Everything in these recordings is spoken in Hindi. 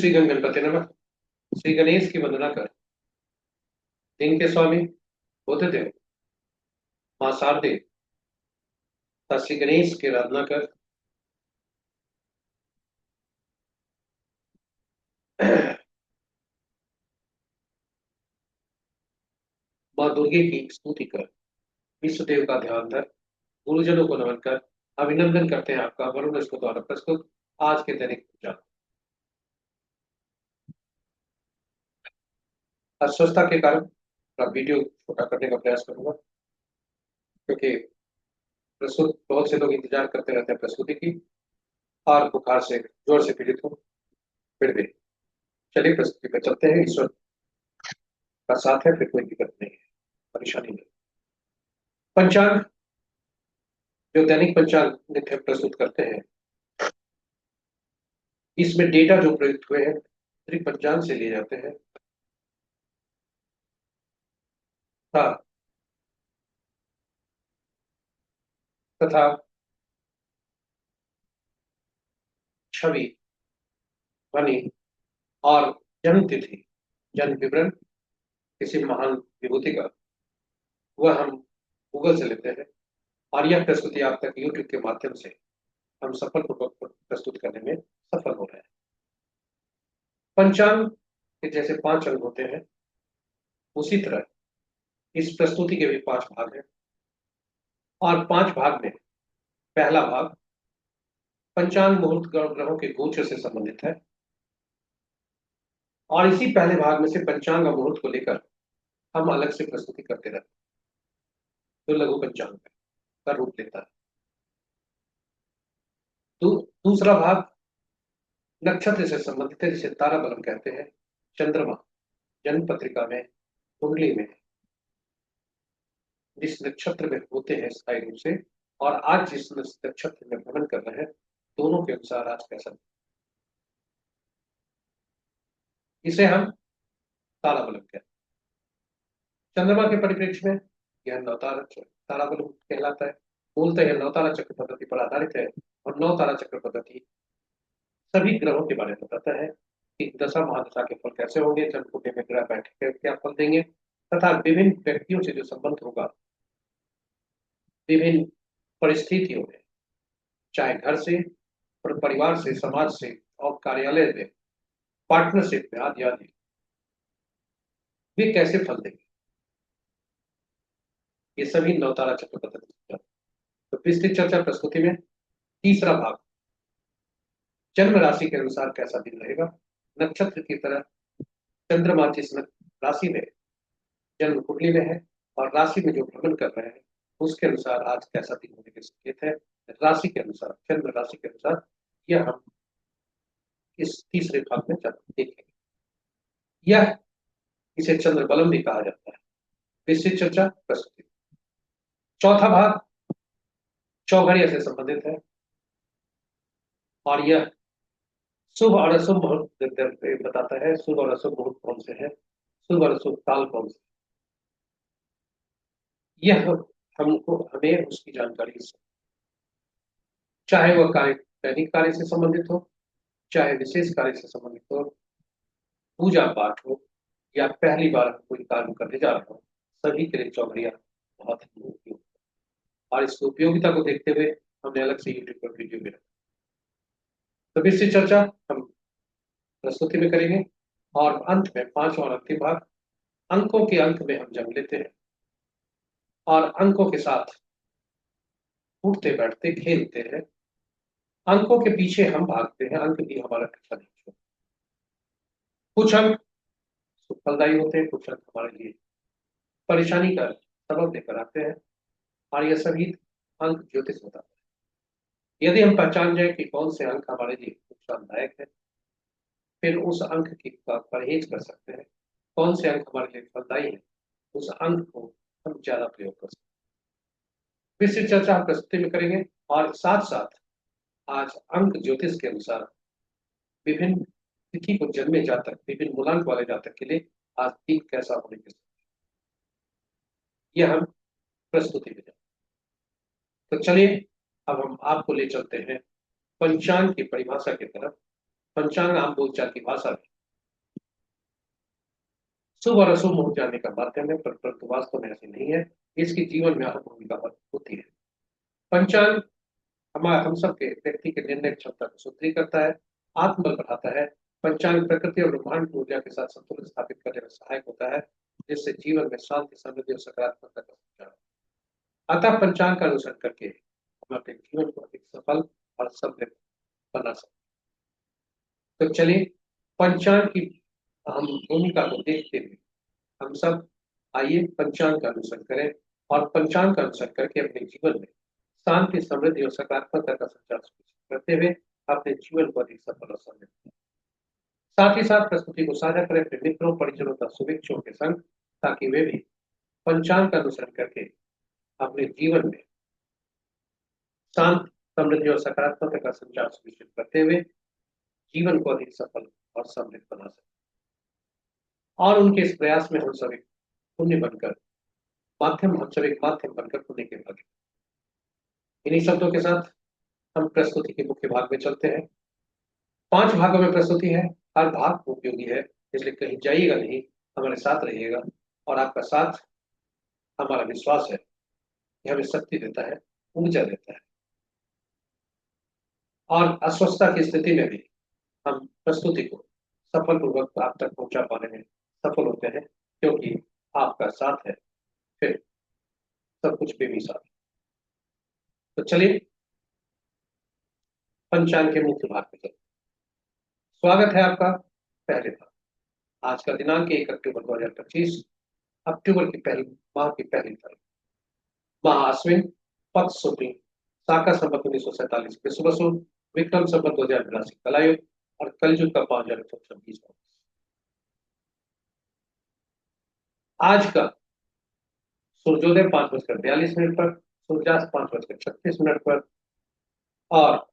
श्री गण गणपति नमः। श्री गणेश की वंदना कर, दिन के स्वामी बुद्धदेव, मां शारदे तथा श्री गणेश की आराधना कर। मां दुर्गे की स्तुति कर, विश्व देव का ध्यान धर, गुरुजनों को नमन कर। अभिनंदन करते हैं आपका वरुण इसको द्वारा प्रस्तुत आज के दैनिक पूजा। अस्वस्थता के कारण थोड़ा वीडियो छोटा करने का प्रयास करूंगा, क्योंकि प्रस्तुत बहुत से लोग इंतजार करते रहते हैं प्रस्तुति की और बुखार से जोर से पीड़ित हो। फिर भी चलिए प्रस्तुति पर चलते हैं। ईश्वर का साथ है, फिर कोई दिक्कत नहीं है, परेशानी नहीं। पंचांग, जो दैनिक पंचांग नित्य प्रस्तुत करते हैं, इसमें डेटा जो प्रयुक्त हुए हैं दैनिक पंचांग से लिए जाते हैं। हाँ, तथा छवि, ध्वनि और जन्म तिथि, जन्म विवरण किसी महान विभूति का, वह हम गूगल से लेते हैं और यह प्रस्तुति आप तक यूट्यूब के माध्यम से हम सफलपूर्वक प्रस्तुत करने में सफल हो रहे हैं। पंचांग के जैसे 5 अंग होते हैं, उसी तरह इस प्रस्तुति के भी 5 भाग हैं और 5 भाग में पहला भाग पंचांग मुहूर्त ग्रहों के गोचर से संबंधित है और इसी पहले भाग में से पंचांग और मुहूर्त को लेकर हम अलग से प्रस्तुति करते रहते हैं, जो लघु पंचांग का रूप लेता है। दूसरा भाग नक्षत्र से संबंधित है, जिसे तारा बलम कहते हैं। चंद्रमा जन्म पत्रिका में, कुंडली में जिस नक्षत्र में होते हैं स्थायी रूप से, और आज जिस नक्षत्र में भ्रमण कर रहे हैं, दोनों के अनुसार आज कैसा, इसे हम तारा बलम कहते हैं। चंद्रमा के परिप्रेक्ष्य में यह नवतारा तारा बलम कहलाता है। मूलतः यह नवतारा चक्र पद्धति पर आधारित है और नवतारा चक्र पद्धति सभी ग्रहों के बारे में बताता है कि दशा महादशा के फल कैसे होंगे, जन्मकुंडली में ग्रह बैठे क्या फल देंगे, तथा विभिन्न व्यक्तियों से जो संबंध होगा विभिन्न परिस्थितियों में, चाहे घर से और परिवार से, समाज से और कार्यालय में, पार्टनरशिप में आदि आदि, वे कैसे फल देंगे, ये सभी नवतारा चक्र पद्धति। तो विस्तृत चर्चा प्रस्तुति में तीसरा भाग जन्म राशि के अनुसार कैसा दिन रहेगा। नक्षत्र की तरह चंद्रमा जिस राशि में जन्म कुंडली में है और राशि में जो भ्रमण कर रहे हैं, उसके अनुसार आज कैसा दिन होने के संकेत है। राशि के अनुसार, चंद्र राशि के अनुसार, यह हम इस तीसरे भाग में देखेंगे। यह इसे चंद्र बलम भी कहा जाता है। विस्तृत चर्चा प्रस्तुति। चौथा भाग चौघड़िया से संबंधित है और यह शुभ और अशुभ मुहूर्त बताता है। शुभ और अशुभ मुहूर्त कौन से है, शुभ और अशुभ काल कौन से, यह हमें उसकी जानकारी, चाहे वह कार्य दैनिक कार्य से संबंधित हो, चाहे विशेष कार्य से संबंधित हो, पूजा पाठ हो, या पहली बार कोई कार्य करने जा रहा हो, सभी के लिए चौघड़िया बहुत ही उपयोगी। और इसकी उपयोगिता को देखते हुए हमने अलग से यूट्यूब पर वीडियो भी रखा। तो विस्तृत चर्चा हम प्रस्तुति में करेंगे और अंत में 5वां और अंतिम भाग अंकों के अंक में हम जम लेते हैं और अंकों के साथ उठते बैठते खेलते हैं। अंकों के पीछे हम भागते हैं, अंक भी हमारा पीछा नहीं छोड़ते। कुछ अंक फलदायी होते हैं, कुछ अंक हमारे लिए परेशानी का सबब लेकर आते हैं और यह सभी अंक ज्योतिष बताते हैं। यदि हम पहचान जाए कि कौन से अंक हमारे लिए नुकसानदायक है, फिर उस अंक की परहेज कर सकते हैं। कौन से अंक हमारे लिए फलदायी है, उस अंक को हम ज्यादा प्रयोग कर सकते हैं। विस्तृत चर्चा हम प्रस्तुति में करेंगे और साथ साथ आज अंक ज्योतिष के अनुसार विभिन्न तिथि को जन्मे जातक, विभिन्न मूलांक वाले जातक के लिए आज दिन कैसा होने के, यह हम प्रस्तुति में जाए। तो चलिए अब हम आपको ले चलते हैं पंचांग की परिभाषा की तरफ, पंचांग आम बोलचाल की भाषा में शुभ और अशुभ मुहूर्त जानने का माध्यम है, परंतु वास्तव में ऐसी नहीं है। इसकी जीवन में अहम भूमिका होती है। पंचांग हम सब के व्यक्ति के निर्णय क्षमता को सुदृढ़ करता है, आत्मबल बढ़ाता है। पंचांग प्रकृति और ब्रह्मांड की ऊर्जा के साथ संतुलन स्थापित करने में सहायक होता है, जिससे जीवन में शांति, समृद्धि और सकारात्मकता का संचार होता है। अतः पंचांग का अनुसरण करके हम अपने जीवन को अधिक सफल और समृद्ध बना सकते हैं। तो चलिए, पंचांग की अहम भूमिका को देखते हुए हम सब आइए पंचांग का अनुसरण करें और पंचांग का अनुसरण करके अपने जीवन में शांति, समृद्धि और सकारात्मकता का संचार सुनिश्चित करते हुए अपने जीवन को अधिक सफल और समृद्ध बनाएं। साथ ही साथ प्रस्तुति को साझा करें अपने मित्रों, परिजनों तथा शुभेच्छुओं के संग, ताकि वे भी पंचांग का अनुसरण करके अपने जीवन में शांति, समृद्धि और सकारात्मकता का संचार सुनिश्चित करते हुए जीवन को अधिक सफल और समृद्ध बना सकें। और उनके इस प्रयास में हम सब एक पुण्य बनकर हम सब एक माध्यम बनकर पुण्य के भागी। इन्हीं शब्दों के साथ हम प्रस्तुति के मुख्य भाग में चलते हैं। 5 भागों में प्रस्तुति है। हर भाग उपयोगी है, इसलिए कहीं जाइएगा नहीं, हमारे साथ रहिएगा। और आपका साथ हमारा विश्वास है कि हमें शक्ति देता है, ऊर्जा देता है, और अस्वस्थता की स्थिति में भी हम प्रस्तुति को सफल पूर्वक आप तक पहुंचा पाने में सफल होते हैं, क्योंकि आपका साथ है, फिर सब कुछ बेमिसाल है। तो चलिए पंचांग के मुख्य भाग में चलते। स्वागत है आपका पहले भाग। आज का दिनांक 1 अक्टूबर 2025, अक्टूबर की पहली माह की पहली तारीख, माह अश्विन, पक्ष शुक्ल, शाका संवत 1947 विश्व बसु, विक्रम संवत 2082 कलायुग, और कलयुग का 5126। आज का सूर्योदय 5:42 पर, सूर्यास्त 5:36 पर, और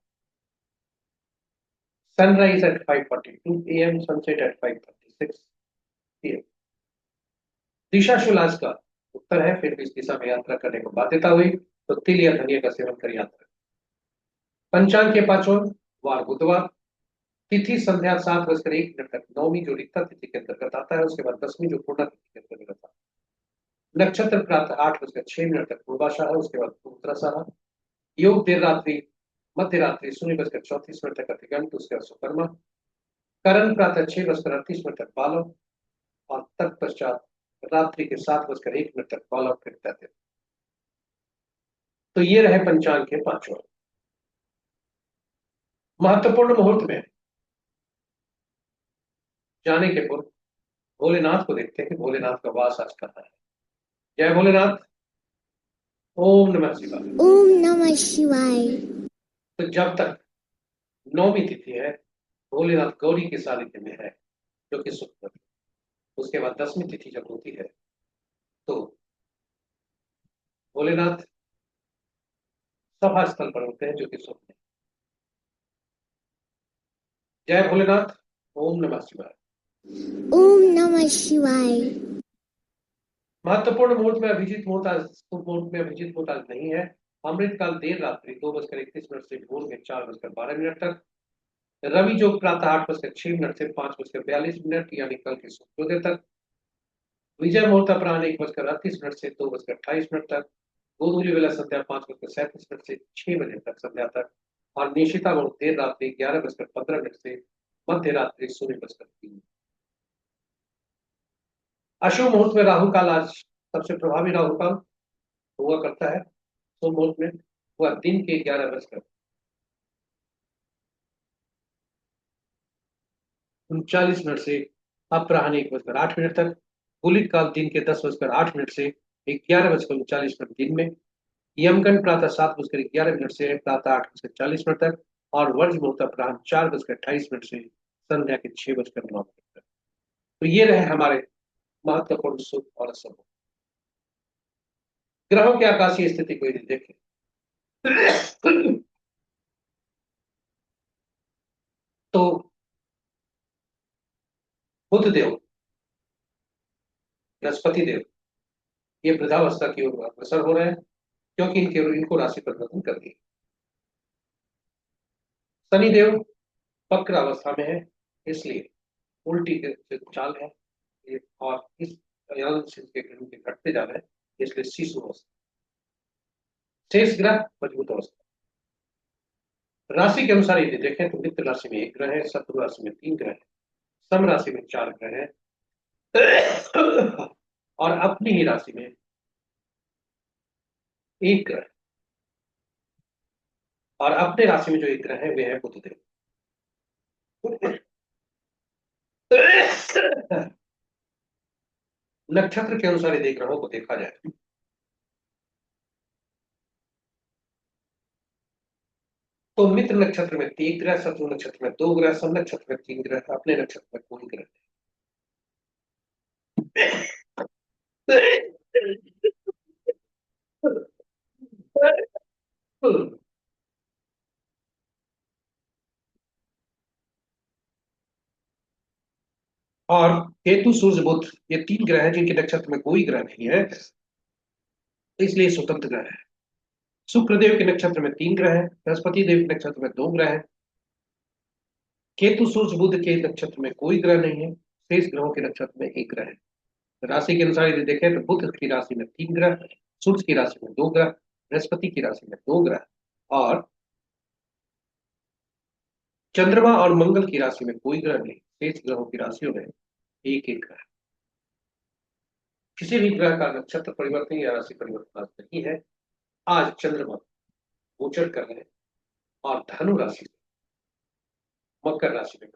sunrise at 5:42 AM, sunset at 5:36 PM। दिशा शुल आज का उत्तर है, फिर भी इस दिशा में यात्रा करने को बाध्यता हुई तो तिल या धनिया का सेवन कर यात्रा। पंचांग के 5वां वार बुधवार, तिथि संध्या 7:01 तक, नवमी जो रिक्ता तिथि के अंतर्गत आता है, उसके बाद 10वीं जो पूर्णा तिथि के अंतर्गत आता है। नक्षत्र प्रातः 8:06 तक पूर्वाषाढ़ है, उसके बाद उत्तराषाढ़। योग देर रात्रि मध्य रात्रि 0:34 तक अतिगंत, उसके बाद सुकर्मा। करण प्रातः 6:38 तक बालव, और तत्पश्चात रात्रि के 7:01 तक बालव फिर तैतिल। तो ये रहे पंचांग के 5 महत्वपूर्ण मुहूर्त में जाने के पूर्व भोलेनाथ को देखते हैं कि भोलेनाथ का वास आज कहाँ है। जय भोलेनाथ। ओम नमः शिवाय। ओम नमः शिवाय। तो जब तक नौमी तिथि है, भोलेनाथ गौरी के सानिध्य में है, जो कि सुख। उसके बाद 10वीं तिथि जब होती है तो भोलेनाथ सभा स्थल पर होते हैं, जो कि सुख है। जय भोलेनाथ। ओम नमः शिवाय। ओम नमः शिवाय। महत्वपूर्ण मुहूर्त में अभिजीत मुहूर्त आज, शुभ मुहूर्त में अभिजीत मुहूर्त आज नहीं है। अमृत काल देर रात्रि 2:31 से भोर में 4:12 तक। रवि जो प्रातः 8:06 से 5:42 यानी कल के सूर्योदय तक। विजय मुहूर्त अपराह्न 1:38 से 2:28 तक। गोधूली वेला संध्या 5:37 से 6 बजे तक संध्या तक। और निशिता मुहूर्त देर रात्रि 11:15 से मध्य रात्रि 0:03। अशुभ मुहूर्त में राहु काल आज सबसे प्रभावी राहु काल हुआ करता है। शुभ मुहूर्त में वह दिन के 11:39 से अपराह्न 1:08 तक। गुलिक काल दिन के 10:08 से 11:39 दिन में। यमगंड प्रातः 7:11 से प्रातः 8:40 तक। और वर्ज मुहूर्त अपराह्न 4:28 से संध्या के 6:09 तक। तो ये रहे हमारे महत्वपूर्ण शुभ और अशुभ। ग्रहों की आकाशीय स्थिति को यदि देखें तो बुध देव, बृहस्पति देव ये वृद्धावस्था की ओर अग्रसर हो रहे हैं, क्योंकि इनको राशि परिवर्तन कर दिया। शनिदेव वक्र अवस्था में है, इसलिए उल्टी के जो चाल है और इस के ग्रहण के घटते जा रहे हैं, इसलिए शिशु अवस्था। शेष ग्रह मजबूत अवस्था। राशि के अनुसार यदि देखें तो मित्र राशि में एक ग्रह है, शत्रु राशि में तीन ग्रह है, सम राशि में चार ग्रह है और अपनी ही राशि में एक ग्रह। और अपने राशि में जो एक ग्रह है वे है बुधदेव। नक्षत्र के अनुसार यदि ग्रहों को देखा जाए तो मित्र नक्षत्र में तीन ग्रह, शत्रु नक्षत्र में दो ग्रह, सम नक्षत्र में तीन ग्रह, अपने नक्षत्र में कोई ग्रह नहीं। और केतु, सूर्य, बुध ये तीन ग्रह हैं जिनके नक्षत्र में कोई ग्रह नहीं है, इसलिए स्वतंत्र ग्रह है। शुक्र देव के नक्षत्र में तीन ग्रह हैं, बृहस्पति देव के नक्षत्र में दो ग्रह हैं, केतु सूर्य बुध के नक्षत्र में कोई ग्रह नहीं है, शेष ग्रहों के नक्षत्र में एक ग्रह है। राशि के अनुसार यदि देखें तो बुध की राशि में तीन ग्रह, सूर्य की राशि में दो ग्रह, बृहस्पति की राशि में दो ग्रह और चंद्रमा और मंगल की राशि में कोई ग्रह नहीं, शेष ग्रहों की राशियों में एक एक ग्रह। किसी भी ग्रह का नक्षत्र परिवर्तन या राशि परिवर्तन आज नहीं है। आज चंद्रमा गोचर कर रहे हैं और धनु राशि से मकर राशि में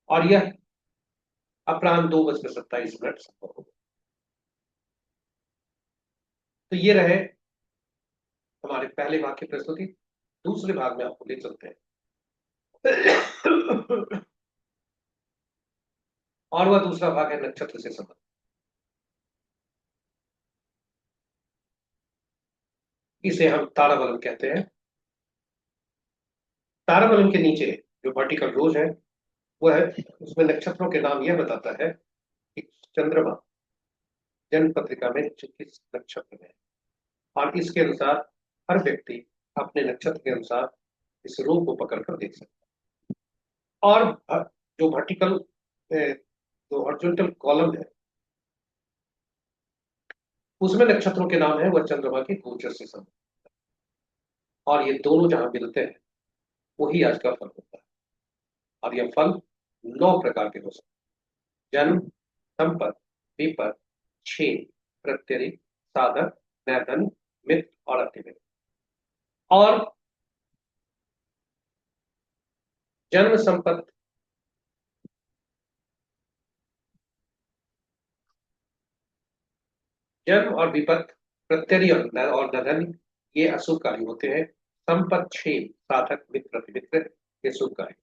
और यह अपराह्न 2:27 संभव होगा। तो ये रहे हमारे पहले भाग की प्रस्तुति। दूसरे भाग में आपको ले चलते हैं और वह दूसरा भाग है नक्षत्र से संबंधित। इसे हम ताराबलम कहते हैं। ताराबलम के नीचे जो वर्टिकल रोज है वह है, उसमें नक्षत्रों के नाम यह बताता है कि चंद्रमा जन्म पत्रिका में किस नक्षत्र में है और इसके अनुसार हर व्यक्ति अपने नक्षत्र के अनुसार इस रो को पकड़कर देख सकता है। और जो वर्टिकल जो हॉरिजॉन्टल कॉलम है उसमें नक्षत्रों के नाम है वह चंद्रमा के गोचर से संबंधित। और ये दोनों जहां मिलते हैं वही आज का फल होता है। और यह फल 9 प्रकार के हो सकते हैं। जन्म, संपत, विपत, क्षेम, प्रत्यरि, साधक, नैधन, मित्र और अतिमित्र। और जन्म, संपत, जन्म और विपत, प्रत्यरि और नैधन ये अशुभकारी होते हैं। संपत, क्षेम, साधक, मित्र, अतिमित्र ये शुभकारी।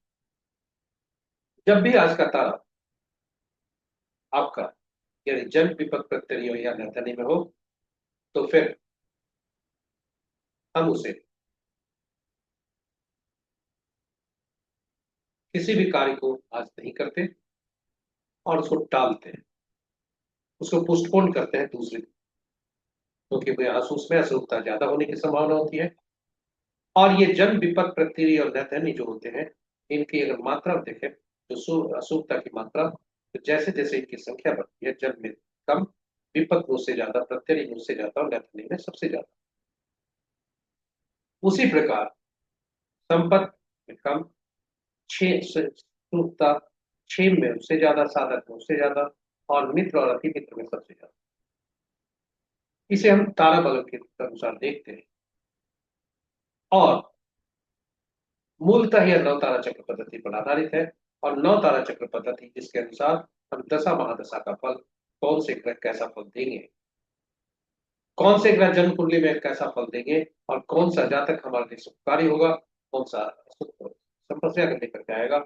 जब भी आज का तारा आपका यदि जन्म, विपत, प्रत्यरि या नैधनी में हो तो फिर हम उसे किसी भी कार्य को आज नहीं करते और उसको टालते हैं, उसको पोस्टपोन करते हैं दूसरे दिन, क्योंकि उसमें अशुभता ज्यादा होने की संभावना होती है। और ये जन्म, विपत, प्रत्यय और नैथनी जो होते हैं इनकी अगर मात्रा देखें तो अशुभता की मात्रा तो जैसे जैसे इनकी संख्या बढ़ती है, जन्म में कम, विपत में उससे ज्यादा, प्रत्यय में उससे ज्यादा और नैथनी में सबसे ज्यादा। उसी प्रकार संपत में कम, शुभता क्षेम में उससे ज्यादा, साधक में उससे ज्यादा और मित्र और अति मित्र में सबसे ज्यादा। इसे हम तारा बलम के अनुसार देखते हैं। और मूलतः यह नौ तारा चक्र पद्धति पर आधारित है। और नौ तारा चक्र पद्धति जिसके अनुसार हम दशा महादशा का फल, कौन से ग्रह कैसा फल देंगे, कौन से ग्रह जन्म कुंडली में कैसा फल देंगे और कौन सा जातक हमारे लिए सुखकारी होगा, कौन सा समस्या करने करके आएगा,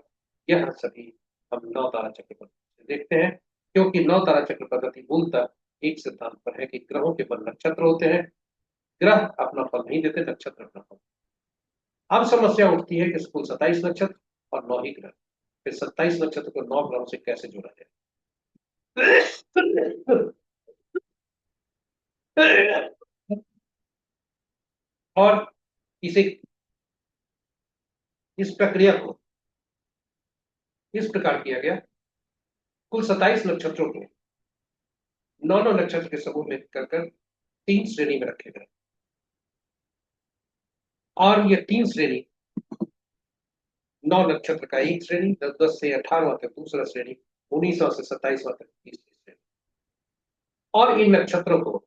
यह सभी हम नौ तारा चक्र पद्धति से देखते हैं। क्योंकि नौ तारा चक्र पद्धति मूलतः एक सिद्धांत पर है कि ग्रहों के पर नक्षत्र होते हैं, ग्रह अपना फल नहीं देते, नक्षत्र अपना फल। अब समस्या उठती है कि कुल 27 नक्षत्र और 9 ही ग्रह, फिर 27 नक्षत्र को 9 ग्रहों से कैसे जोड़ा जाए। और इसे इस प्रक्रिया को इस प्रकार किया गया, कुल 27 नक्षत्रों को 9 नक्षत्र के समूह में कर 3 श्रेणी में रखे गए, और ये 3 श्रेणी 9 नक्षत्र का एक श्रेणी, 10 से 18वां तक दूसरा श्रेणी, 19वां से 27वां तक तीसरी श्रेणी। और इन नक्षत्रों को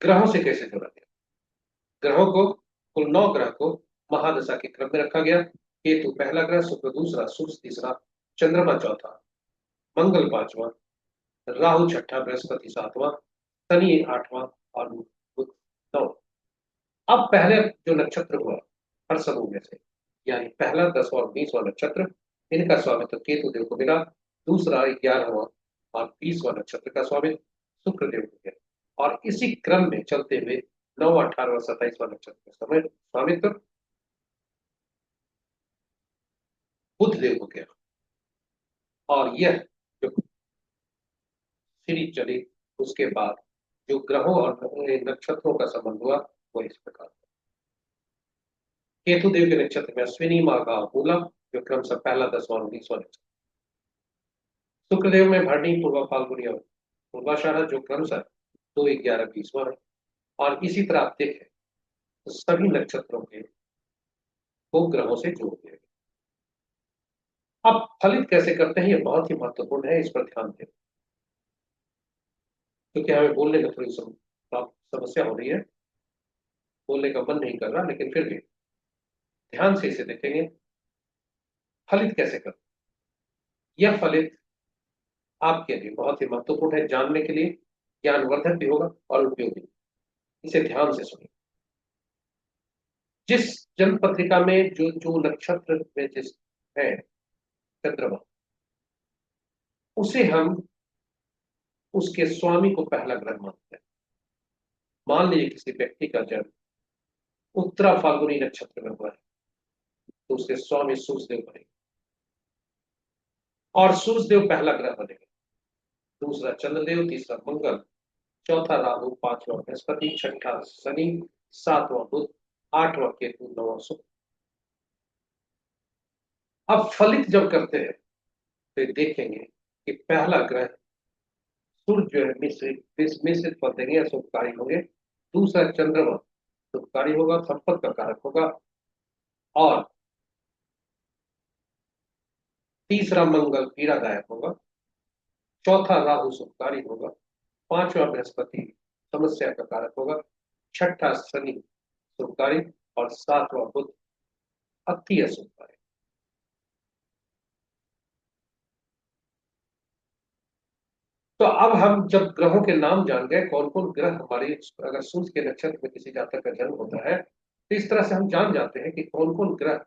ग्रहों से कैसे जोड़ा गया? ग्रहों को, कुल 9 ग्रह को महादशा के क्रम में रखा गया। केतु पहला ग्रह, शुक्र दूसरा, सूर्य तीसरा, चंद्रमा चौथा, मंगल पांचवा, राहु छठा, बृहस्पति सातवां, शनि आठवां और बुध नौवां। अब पहले जो नक्षत्र हुआ हर समूह में से, यानी पहला, 10वां और 20वां नक्षत्र, इनका स्वामित्व केतु देव को मिला। दूसरा, 11वां और 20वां नक्षत्र का स्वामित्व शुक्र देव को गया, और इसी क्रम में चलते हुए 9वां, 18वां, 27वां नक्षत्र का स्वामित्व बुध देव को गया। और यह जो सीरीज चली, उसके बाद जो ग्रहों और नक्षत्रों का संबंध हुआ वो इस प्रकार। केतु देव के नक्षत्र में अश्विनी, माघा, मूला, जो क्रमशः पहला, 10वां और 20वां नक्षत्र। शुक्रदेव में भरणी, पूर्वा, फाल्गुनी और पूर्वाषाढ़ा, जो क्रमशः 2, 11, 20वां है। और इसी तरह आप देखें तो सभी नक्षत्रों के को ग्रहों से जोड़ दिया गया। अब फलित कैसे करते हैं, ये बहुत ही महत्वपूर्ण है, इस पर ध्यान दें, क्योंकि हमें बोलने में थोड़ी समस्या हो रही है, बोलने का मन नहीं कर रहा, लेकिन फिर भी ध्यान से इसे देखेंगे। फलित कैसे करते, यह फलित आपके लिए बहुत ही महत्वपूर्ण है, जानने के लिए ज्ञानवर्धक भी होगा और उपयोगी। इसे ध्यान से सुनिए। जिस जन्म पत्रिका में जो जो नक्षत्र में जिस है चंद्रमा, उसे हम उसके स्वामी को पहला ग्रह मानते हैं। मान लीजिए किसी व्यक्ति का जन्म उत्तरा फाल्गुनी नक्षत्र में हुआ है, तो उसके स्वामी सूर्यदेव बनेंगे, और सूर्यदेव पहला ग्रह बनेगा। दूसरा चंद्रदेव, तीसरा मंगल, चौथा राहु, पांचवा बृहस्पति, छठा शनि, सातवां बुध, आठवां केतु, नौवां शुक्र। अब फलित जब करते हैं तो देखेंगे कि पहला ग्रह सूर्य जो है मिश्रित फल देंगे या शुभकारी होंगे। दूसरा चंद्रमा शुभकारी होगा, संपत्ति का कारक होगा। और तीसरा मंगल पीड़ादायक होगा। चौथा राहु शुभकारी होगा। पांचवा बृहस्पति समस्या का कारक होगा। छठा शनि शुभकारी, और सातवां बुध अति अशुभकारी। तो अब हम जब ग्रहों के नाम जान गए, कौन कौन ग्रह हमारे, अगर सूर्य के नक्षत्र में किसी जातक का जन्म होता है, तो इस तरह से हम जान जाते हैं कि कौन कौन ग्रह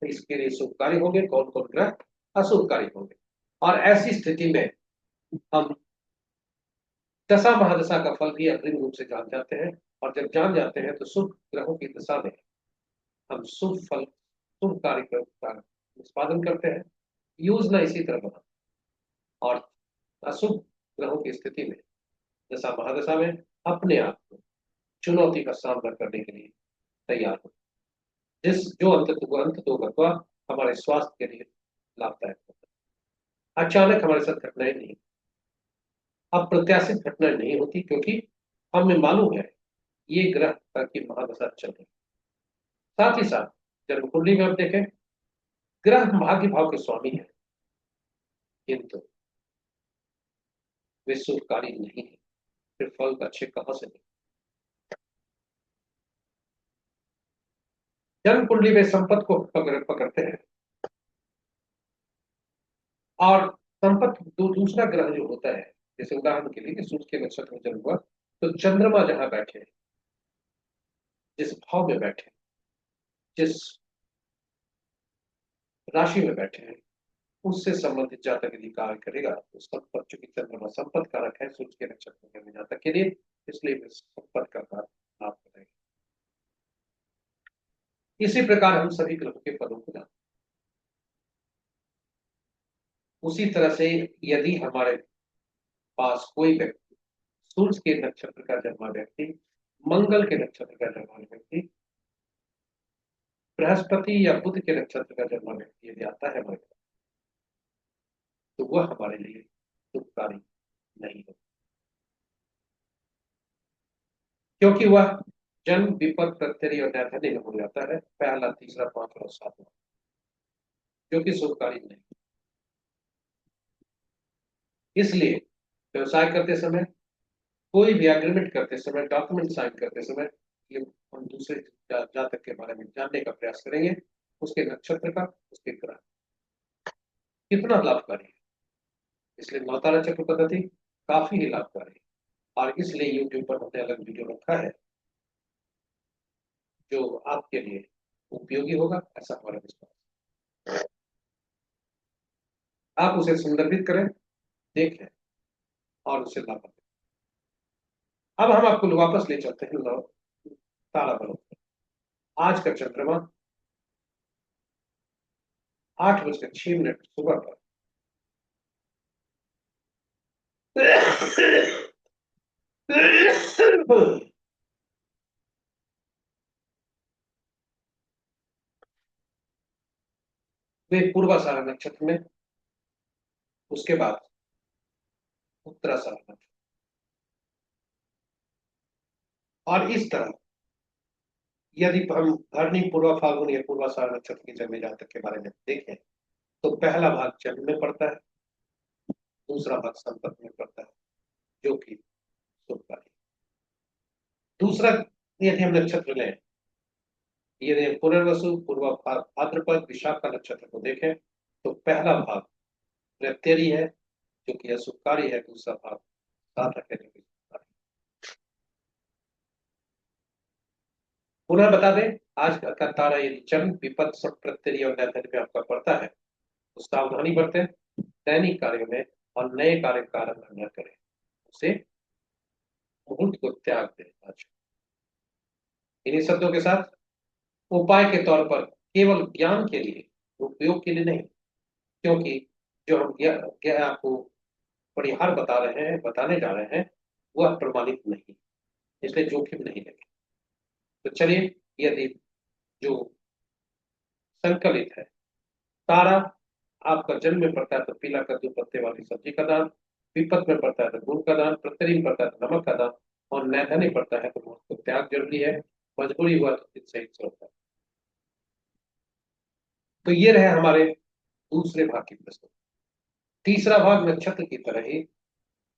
इसके लिए शुभकारी होंगे, कौन कौन ग्रह अशुभकारी होंगे। और ऐसी स्थिति में हम दशा महादशा का फल भी अग्रिम रूप से जान जाते हैं। और जब जान जाते हैं तो शुभ ग्रहों की दशा में हम शुभ फल, शुभ कार्य का निष्पादन करते हैं। योजना इसी तरह बना, और अशुभ ग्रहों की स्थिति में दशा महादशा में अपने आप को चुनौती का सामना करने के लिए तैयार हो, जिस जो अंत तो गत्वा हमारे स्वास्थ्य के लिए लाभदायक होता है। अचानक हमारे साथ घटनाएं नहीं, अप्रत्याशित घटनाएं नहीं होती, क्योंकि हमें मालूम है ये ग्रह की महादशा चल रही। साथ ही साथ जन्म कुंडली में आप देखें, ग्रह भाग्य भाव के स्वामी है, किंतु वे शुभकारी नहीं है, फिर फल अच्छे कहां से नहीं। जन्म कुंडली में संपत्ति को पकड़ते हैं, और संपत्ति दूसरा ग्रह जो होता है, जैसे उदाहरण के लिए सूर्य के नक्षत्र में जन्म हुआ, तो चंद्रमा जहां बैठे, जिस भाव में बैठे, जिस राशि में बैठे हैं, उससे संबंधित जातक यदि कार्य करेगा तो संपत्ति, चूंकि चंद्रमा संपत्ति कारक है सूर्य के नक्षत्र में जातक के लिए, इसलिए संपत्ति का कार्य लाभ करेगा। इसी प्रकार हम सभी ग्रहों के फलों को जानते हैं। उसी तरह से यदि हमारे पास कोई व्यक्ति सूर्य के नक्षत्र का जन्मा व्यक्ति, मंगल के नक्षत्र का जन्मा व्यक्ति बृहस्पति या बुध के नक्षत्र का जन्म व्यक्ति यदि आता है हमारे पास, तो वह हमारे लिए सुखकारी नहीं होता, क्योंकि वह जन्म विपद प्रत्यय और नैधन्य में हो जाता है, पहला, तीसरा, पांचवा और सातवां, जो कि शुभकारी नहीं। इसलिए व्यवसाय करते समय, कोई भी एग्रीमेंट करते समय, डॉक्यूमेंट साइन करते समय, ये हम दूसरे जातक के बारे में जानने का प्रयास करेंगे, उसके नक्षत्र का, उसके ग्रह कितना लाभकारी है। इसलिए नवतारा चक्र पद्धति काफी ही लाभकारी है, और इसलिए यूट्यूब पर हमने अलग वीडियो रखा है जो आपके लिए उपयोगी होगा, ऐसा हमारा विश्वास। आप उसे संदर्भित करें, देखें और उसे लाभ दें। अब हम आपको वापस ले चलते हैं तारा बलों। आज का चंद्रमा 8:06 सुबह पर वे पूर्वाषाढ़ा नक्षत्र में, उसके बाद उत्तराषाढ़ा नक्षत्र, और इस तरह यदि हम भरणी, पूर्वा फाल्गुन या पूर्वाषाढ़ा नक्षत्र की जन्म जातक के बारे में देखें, तो पहला भाग जन्म में पड़ता है, दूसरा भाग संपत्ति में पड़ता है, जो कि शुभकारी। दूसरा यदि हम नक्षत्र लें, यदि पुनर्वसु, पूर्वा भाद्रपद, विशाखा नक्षत्र को देखें, तो पहला भाग प्रत्ययी है, जो कि अशुभकारी है, दूसरा भाग साधक है, जो कि शुभकारी। पुनः बता दें, आज का तारा यदि जन्म विपद सब प्रत्यय और नैधन्य में आपका पड़ता है, तो सावधानी बरतें, दैनिक कार्यों में और नए कार्य का आरंभ न करें, उसे मुहूर्त को त्याग दें। आज इन्हीं शब्दों के साथ उपाय के तौर पर, केवल ज्ञान के लिए, उपयोग के लिए नहीं, क्योंकि जो हम आपको परिहार बता रहे हैं, बताने जा रहे हैं, वह प्रमाणित नहीं, इसलिए जोखिम नहीं लेंगे। तो चलिए, यदि जो संकलित है, तारा आपका जन्म में पड़ता है तो पीला कद्दू पत्ते वाली सब्जी का दान, विपत में पड़ता है तो गुड़ का दान, प्रत्यय में पड़ता है तो नमक का दान, और नैधन्य पड़ता है तो उसको त्याग जरूरी है, मजबूरी हुआ तो सही से होता है। तो ये रहे हमारे दूसरे भाग की प्रश्न। तीसरा भाग नक्षत्र की तरह ही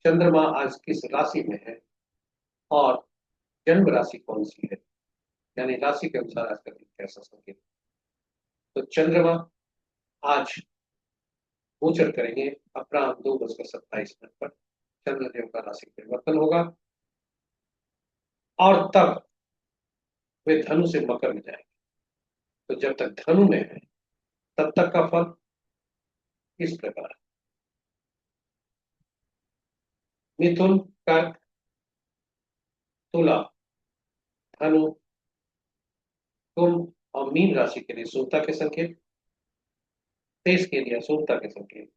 चंद्रमा आज किस राशि में है और जन्म राशि कौन सी है, यानी राशि के अनुसार आज का दिन कैसा संकेत। तो चंद्रमा आज गोचर करेंगे अपराह्न 2:27 पर, चंद्रदेव का राशि परिवर्तन होगा और तब वे धनु से मकर में जाएंगे। तो जब तक धनु में है तब तक का फल इस प्रकार है: मिथुन, कर्क, तुला, धनु, कुंभ और मीन राशि के लिए शुभता के संकेत, तेज के लिए अशुभता के संकेत।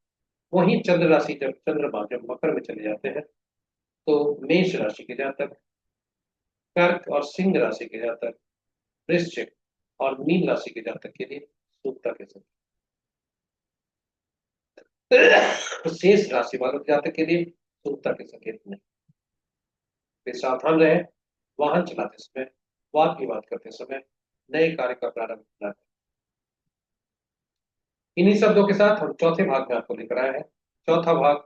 वहीं चंद्र राशि, जब चंद्रमा जब मकर में चले जाते हैं, तो मेष राशि के जातक, कर्क और सिंह राशि के जातक, वृश्चिक और मीन राशि के जातक के लिए शुभता के संकेत। शेष राशि वालों के जातक के लिए शुभता के संकेत नहीं। वे सावधान रहे, वाहन चलाते समय, वाद विवाद करते समय, नए कार्य का प्रारंभ न करें। इन्हीं शब्दों के साथ हम चौथे भाग में आपको लेकर आए हैं। चौथा भाग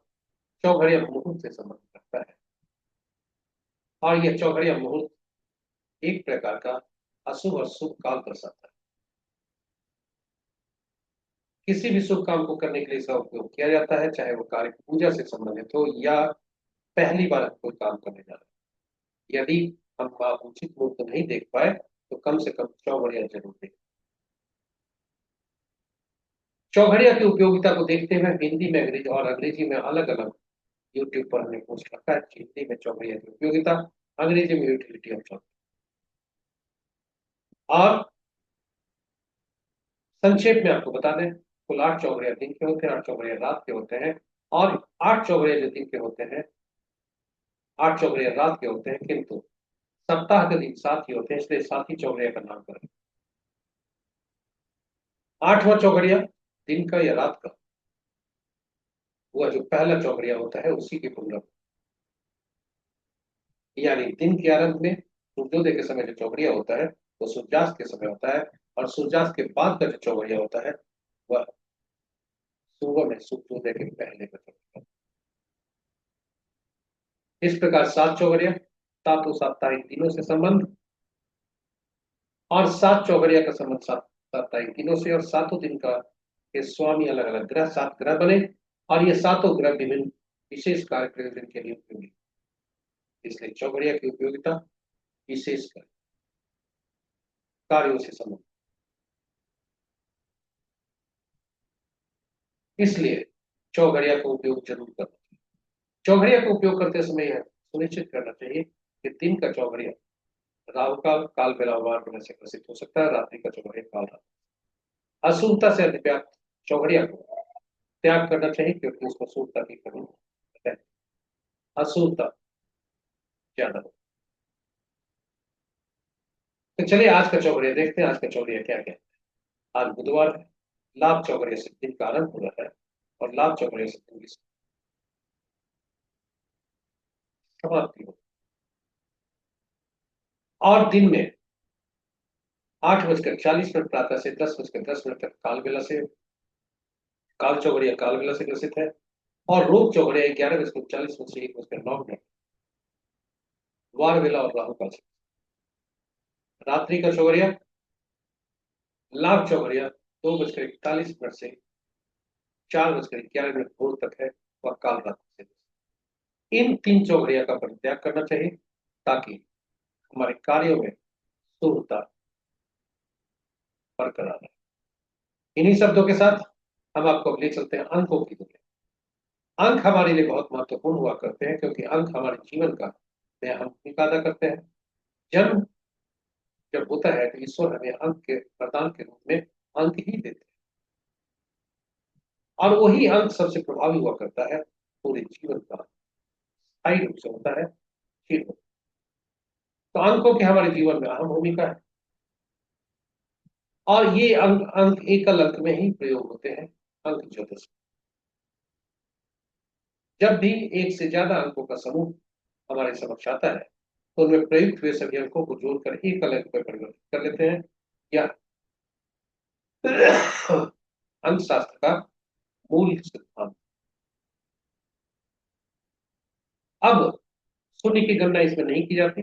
चौघड़िया मुहूर्त से संबंधित रखता है, और यह चौघड़िया मुहूर्त एक प्रकार का अशुभ और शुभ काल दर्शाता है। किसी भी शुभ काम को करने के लिए इसका उपयोग किया जाता है, चाहे वो कार्य पूजा से संबंधित हो या पहली बार हम कोई काम करने जा रहे हैं। यदि हम उचित मुहूर्त नहीं देख पाए तो कम से कम चौघड़िया जरूर देखें। चौघड़िया की उपयोगिता को देखते हुए हिंदी में और अंग्रेजी में अलग अलग यूट्यूब पर हमने पोस्ट रखा है। हिंदी में चौघड़िया की उपयोगिता, अंग्रेजी में यूटिलिटी ऑफ चौघड़िया। और संक्षेप में आपको बता दें, कुल 8 चौघड़िया दिन के होते हैं, 8 चौघड़िया रात के होते हैं, और 8 चौघड़िया जो दिन के होते हैं, 8 चौघड़िया रात के होते हैं, किंतु सप्ताह के दिन 7 ही होते हैं, इसलिए 7 ही चौघड़िया का नाम करें। 8वां चौघड़िया दिन का या रात का, वह जो पहला चौघड़िया होता है उसी की पुनरावृत्ति, यानी दिन के आरंभ में सूर्योदय के समय जो चौघड़िया होता है वो सूर्यास्त के समय होता है, और सूर्यास्त के बाद का जो चौघड़िया होता है वह सुबह में सूर्योदय के पहले का चौघड़िया। इस प्रकार 7 चौघड़िया, सातों साप्ताहिक दिनों से संबंध, और 7 चौघड़िया का संबंध साप्ताहिक दिनों से, और सातों दिन का के स्वामी अलग अलग ग्रह, 7 ग्रह बने, और ये सातों ग्रह विभिन्न विशेष कार्य प्रयोजन के लिए उपयोगी, इसलिए चौघड़िया की उपयोगिता विशेष कार्यों से संबंधित, इसलिए चौघड़िया का उपयोग जरूर करना चाहिए। चौघड़िया का उपयोग करते समय यह सुनिश्चित करना चाहिए कि दिन का चौघड़िया राहु काल काल बेला वार होने से ग्रसित हो सकता है, रात्रि का चौघड़िया काल रात्रि। अशुभता से अधिव्याप्त चौघड़िया को त्याग करना चाहिए क्योंकि उसमें शुभता की कमी है, अशुभता ज्यादा हो। तो चलिए आज का चौघड़िया देखते हैं, आज का चौघड़िया क्या क्या है। आज बुधवार है, लाभ चौघड़िया से दिन का आरंभ हो रहा है, और लाभ चौघड़िया से दिन की समाप्ति हो, और दिन में 8:40 प्रातः से 10:10 तक काल बेला से, काल चौघड़िया काल बेला से ग्रसित है, और रोग चौघड़िया 11:39 से 1:09, वार बेला और राहु काल से। रात्रि का चौघड़िया लाभ चौघड़िया 2:41 से 4:11 भोर तक है, वह काल रात्रि से। इन 3 चौघड़िया का परित्याग करना चाहिए ताकि हमारे कार्यों में शुभता बरकरार रहे। इन्हीं शब्दों के साथ हम आपको अब ले चलते हैं अंकों की दुनिया। अंक हमारे लिए बहुत महत्वपूर्ण हुआ करते हैं क्योंकि अंक हमारे जीवन का में अहम भूमिका अदा करते हैं। जन्म जब होता है तो ईश्वर हमें अंक के वरदान के रूप में अंक ही देते हैं, और वही अंक सबसे प्रभावी हुआ करता है पूरे जीवन का, स्थायी रूप से होता है, स्थिर होता है। तो अंकों की हमारे जीवन में अहम भूमिका है, और ये अंक अंक एकल अंक में ही प्रयोग होते हैं, अंक ज्योतिष। जब भी एक से ज्यादा अंकों का समूह हमारे समक्ष आता है तो उनमें प्रयुक्त हुए सभी अंकों को जोड़कर एकल अंक में परिवर्तित कर लेते हैं, या अंक शास्त्र का मूल सिद्धांत। अब शून्य की गणना इसमें नहीं की जाती,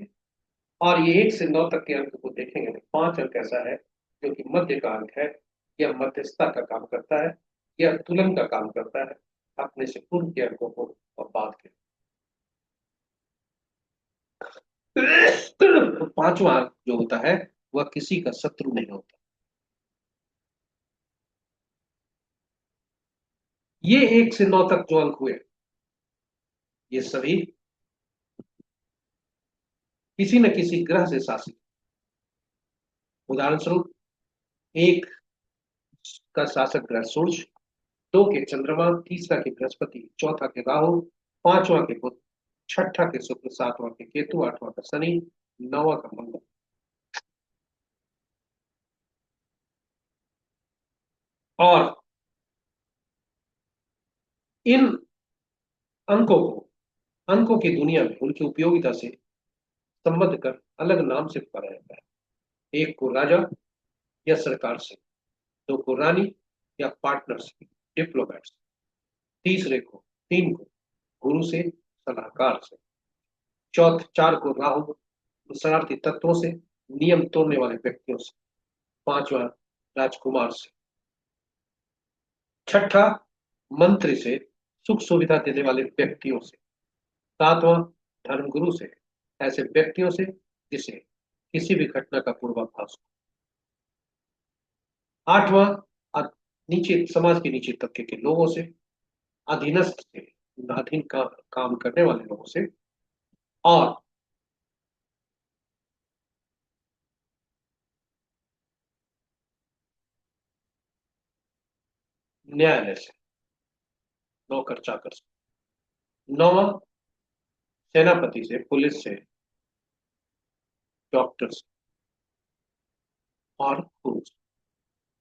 और ये 1 से 9 तक के अंक को देखेंगे तो 5 अंक ऐसा है जो कि मध्य का अंक है, यह मध्यस्थता का काम करता है, यह तुलन का काम करता है, अपने से पूर्व के अंकों को और बाद के। 5वां अंक जो होता है वह किसी का शत्रु नहीं होता। ये 1 से 9 तक जो अंक हुए ये सभी किसी न किसी ग्रह से शासित। उदाहरण स्वरूप 1 का शासक ग्रह सूर्य, 2 के चंद्रमा, तीसरा के बृहस्पति, चौथा के राहु, 5वां के बुध, छठा के शुक्र, 7वां के केतु, 8वां का शनि, 9वां का मंगल। और इन अंकों को अंकों की दुनिया में उनकी उपयोगिता से संबद्ध कर अलग नाम से पुकारा जाता है। 1 को राजा या सरकार से, 2 को रानी या पार्टनर से, डिप्लोमेट से, तीसरे को 3 को गुरु से, सलाहकार से, 4 को राहु शरारती तत्वों से, नियम तोड़ने वाले व्यक्तियों से, 5वां राजकुमार से, छठा मंत्री से, सुख सुविधा देने वाले व्यक्तियों से, 7वां धर्मगुरु से, ऐसे व्यक्तियों से जिसे किसी भी घटना का पूर्वाभास हो। 8वां नीचे समाज के नीचे तबके के लोगों से, अधीनस्थ से, अधीन काम करने वाले लोगों से, और न्यायालय से, नौकर चाकर से। 9वां सेनापति से, पुलिस से, डॉक्टर से, और गुरु से।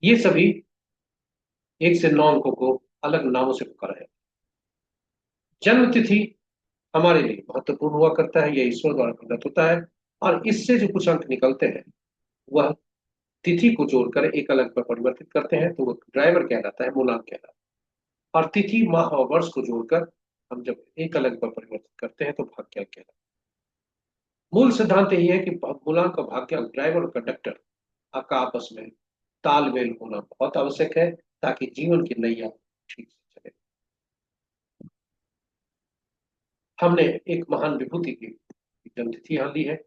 ये सभी एक से 9 अंकों को अलग नामों से पुकारा है। जन्म तिथि हमारे लिए महत्वपूर्ण हुआ करता है, यह ईश्वर द्वारा प्रदत्त होता है, और इससे जो कुछ अंक निकलते हैं वह तिथि को जोड़कर एक अलग में परिवर्तित करते हैं, तो वो ड्राइवर कहलाता है, मूलांक कहलाता है। और तिथि, माह और वर्ष को जोड़कर हम जब एक अलग में परिवर्तित करते हैं तो भाग्यांक कहलाता है। मूल सिद्धांत यही है कि मूलांक और भाग्यांक, ड्राइवर और कंडक्टर आपका आपस में तालमेल होना बहुत आवश्यक है, ताकि जीवन की नैया ठीक से चले। हमने एक महान विभूति की जन्मतिथि यहां ली है,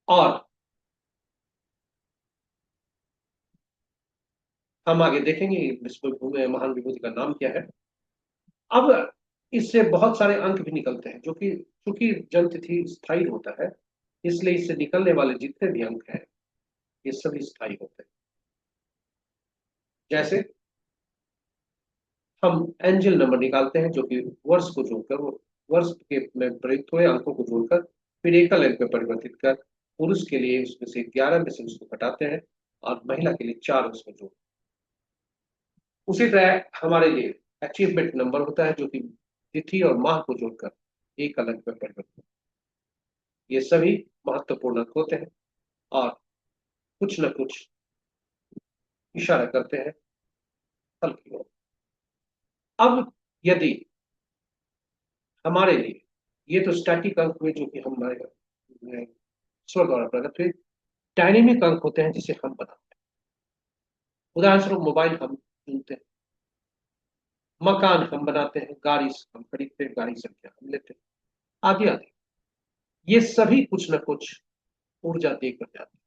और हम आगे देखेंगे इस महान विभूति का नाम क्या है। अब इससे बहुत सारे अंक भी निकलते हैं, जो कि चूंकि जन्मतिथि स्थायी होता है, इसलिए इससे निकलने वाले जितने भी अंक हैं ये सभी स्थायी होते हैं। जैसे हम एंजल नंबर निकालते हैं, जो कि वर्ष को जोड़कर, वो वर्ष के में प्रयुक्त हुए अंकों को जोड़कर फिर एकल अंक में परिवर्तित कर पुरुष के लिए उसमें से 11 में से उसको घटाते हैं, और महिला के लिए 4 उसमें जोड़। उसी तरह हमारे लिए अचीवमेंट नंबर होता है, जो कि तिथि और माह को जोड़कर एक अलग में परिवर्तित। ये सभी महत्वपूर्ण अंक होते हैं, और कुछ न कुछ इशारा करते हैं फल की ओर। अब यदि हमारे लिए, ये तो स्टैटिक अंक हुए जो कि हमारे ईश्वर द्वारा प्रकट हुए, डायनेमिक अंक होते हैं जिसे हम बनाते हैं। उदाहरण स्वरूप मोबाइल हम चुनते हैं, मकान हम बनाते हैं, गाड़ी हम खरीदते हैं, गाड़ी संख्या हम लेते हैं, आदि आदि। ये सभी कुछ न कुछ ऊर्जा देकर जाते हैं,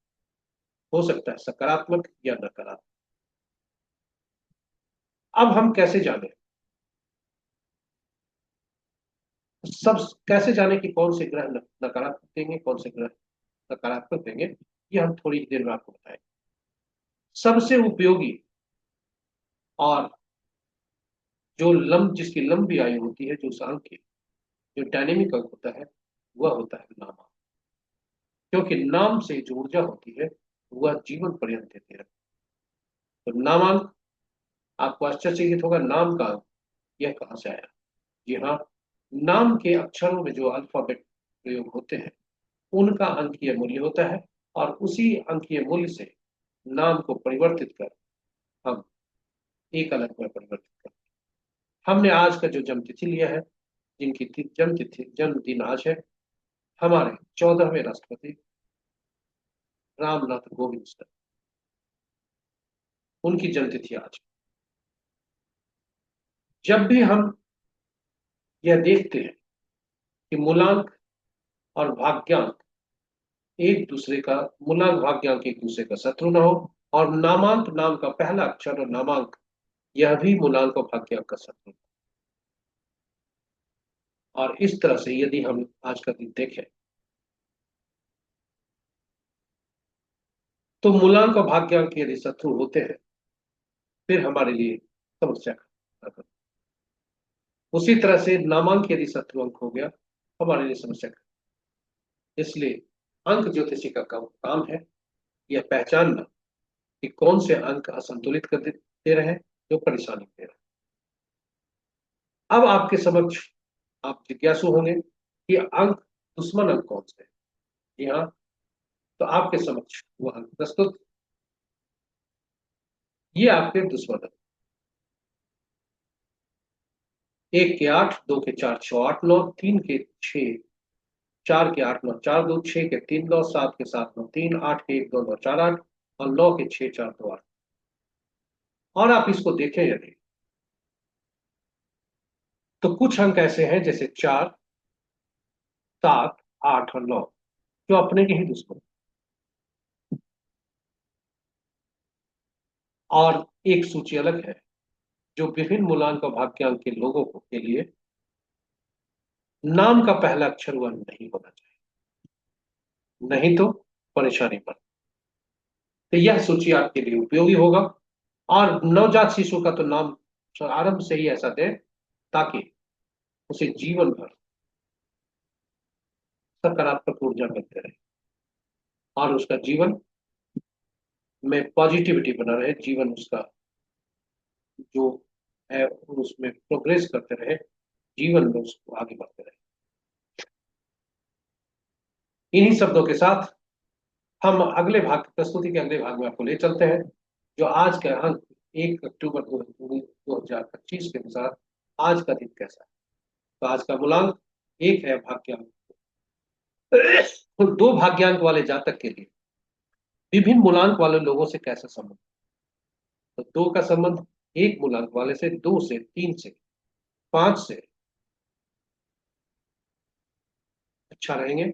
हो सकता है सकारात्मक या नकारात्मक। अब हम कैसे जाने, सब कैसे जाने कि कौन से ग्रह नकारात्मक देंगे, कौन से ग्रह सकारात्मक देंगे, ये हम थोड़ी ही देर में आपको बताएंगे। सबसे उपयोगी और जो जिसकी लंबी आयु होती है, जो सांख की जो डायनेमिक अंक होता है, वह होता है नाम। क्योंकि नाम से जो ऊर्जा होती है वह जीवन पर्यंत देती रहती है। तो नामांक, आपको आश्चर्यचकित होगा, नाम का अंक यह कहां से आया। जी हाँ, नाम के अक्षरों में जो अल्फाबेट प्रयोग होते हैं उनका अंकीय मूल्य होता है, और उसी अंकीय मूल्य से नाम को परिवर्तित कर हम एक अलग में परिवर्तित करते हैं। हमने आज का जो जन्मतिथि लिया है, जिनकी जन्मतिथि जन्मदिन आज है, हमारे 14वें राष्ट्रपति रामनाथ कोविंद सर, उनकी जन्मतिथि आज। जब भी हम यह देखते हैं कि मूलांक और भाग्यांक एक दूसरे का, मूलांक भाग्यांक एक दूसरे का शत्रु न हो, और नामांक, नाम का पहला अक्षर और नामांक, यह भी मूलांक और भाग्यांक का शत्रु। और इस तरह से यदि हम आज का दिन देखें तो मूलांक और भाग्यांक यदि शत्रु होते हैं फिर हमारे लिए समस्या का, उसी तरह से नामांक यदि शत्रु अंक हो गया हमारे लिए समस्या का। इसलिए अंक ज्योतिषी का काम है यह पहचानना कि कौन से अंक असंतुलित कर दे रहे हैं, जो परेशानी दे रहे हैं। अब आपके समक्ष आप जिज्ञासु होंगे कि अंक, दुश्मन अंक कौन से हैं। जी हाँ, तो आपके समक्ष वो अंक प्रस्तुत, ये आपके दुश्मन अंक। 1 के 8, 2 के 4 6 8 9, 3 के 6 4 के 8 9 4 2, 6 के 3 9, 7 के 7 9 3, 8 के 1 2 9 4 8, और 9 के 6 4 2 8। और आप इसको देखें यदि, तो कुछ अंक ऐसे हैं जैसे 4, 7, 8 और 9, जो अपने के ही दुश्मन। और एक सूची अलग है जो विभिन्न मूलांक और भाग्यांक के लोगों को के लिए नाम का पहला अक्षर वह नहीं होना चाहिए, नहीं तो परेशानी पर। तो यह सूची आपके लिए उपयोगी होगा। और नवजात शिशु का तो नाम आरंभ से ही ऐसा दें ताकि उसे जीवन भर सकारात्मक ऊर्जा मिलते रहे, और उसका जीवन में पॉजिटिविटी बना रहे, जीवन उसका जो है उसमें प्रोग्रेस करते रहे, जीवन में उसको आगे बढ़ते रहे। इन्हीं शब्दों के साथ हम अगले भाग, प्रस्तुति के अगले भाग में आपको ले चलते हैं, जो आज का अंक 1 अक्टूबर 2025 के अनुसार आज का दिन कैसा है। तो आज का मूलांक 1 है भाग्यांक। तो 2 भाग्यांक वाले जातक के लिए विभिन्न मूलांक वाले लोगों से कैसा संबंध। तो 2 का संबंध 1 मूलांक वाले से, 2 से, 3 से, 5 से अच्छा रहेंगे।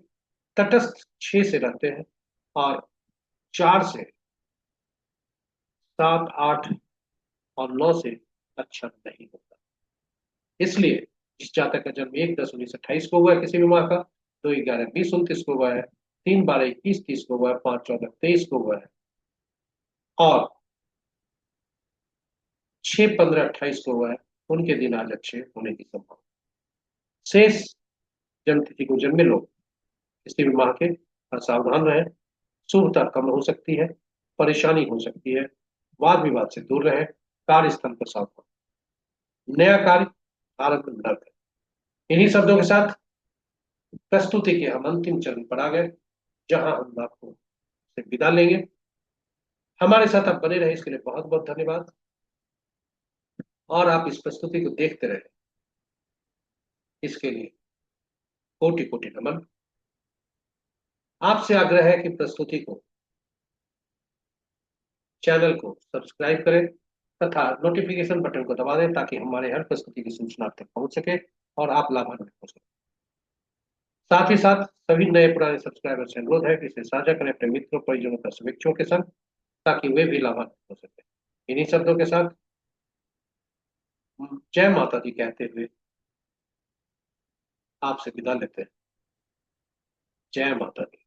तटस्थ 6 से रहते हैं, और 4 से, 7, 8 और 9 से अच्छा नहीं होता। इसलिए जिस जातक का जन्म 1/10/1928 को हुआ है किसी भी माह का, 2/11/2029 को हुआ है, 3/12/2130 को हुआ है, 5/14/23 को हुआ है, और 6/15/28 को हुआ है, उनके दिन आज अच्छे होने की संभावना। शेष जन्म तिथि को जन्मे लोग किसी भी माह के सावधान रहें। शुभता कम हो सकती है, परेशानी हो सकती है, वाद विवाद से दूर रहें, कार्यस्थल पर सावधान, नया कार्य आरंभ न करें। इन्हीं शब्दों के साथ प्रस्तुति के हम अंतिम चरण पर आ गए, जहां हम आपको से विदा लेंगे। हमारे साथ आप बने रहे इसके लिए बहुत बहुत धन्यवाद, और आप इस प्रस्तुति को देखते रहे इसके लिए कोटि कोटि नमन। आपसे आग्रह है कि प्रस्तुति को, चैनल को सब्सक्राइब करें तथा नोटिफिकेशन बटन को दबा दें, ताकि हमारे हर प्रस्तुति की सूचना आप तक पहुंच सके और आप लाभान्वित हो सके। साथ ही साथ सभी नए पुराने सब्सक्राइबर से अनुरोध है कि इसे साझा करें अपने मित्रों, परिजनों तथा शुभेच्छुओं के संग, ताकि वे भी लाभान्वित हो सके। इन्हीं शब्दों के साथ जय माता दी कहते हुए आपसे विदा लेते हैं। जय माता दी।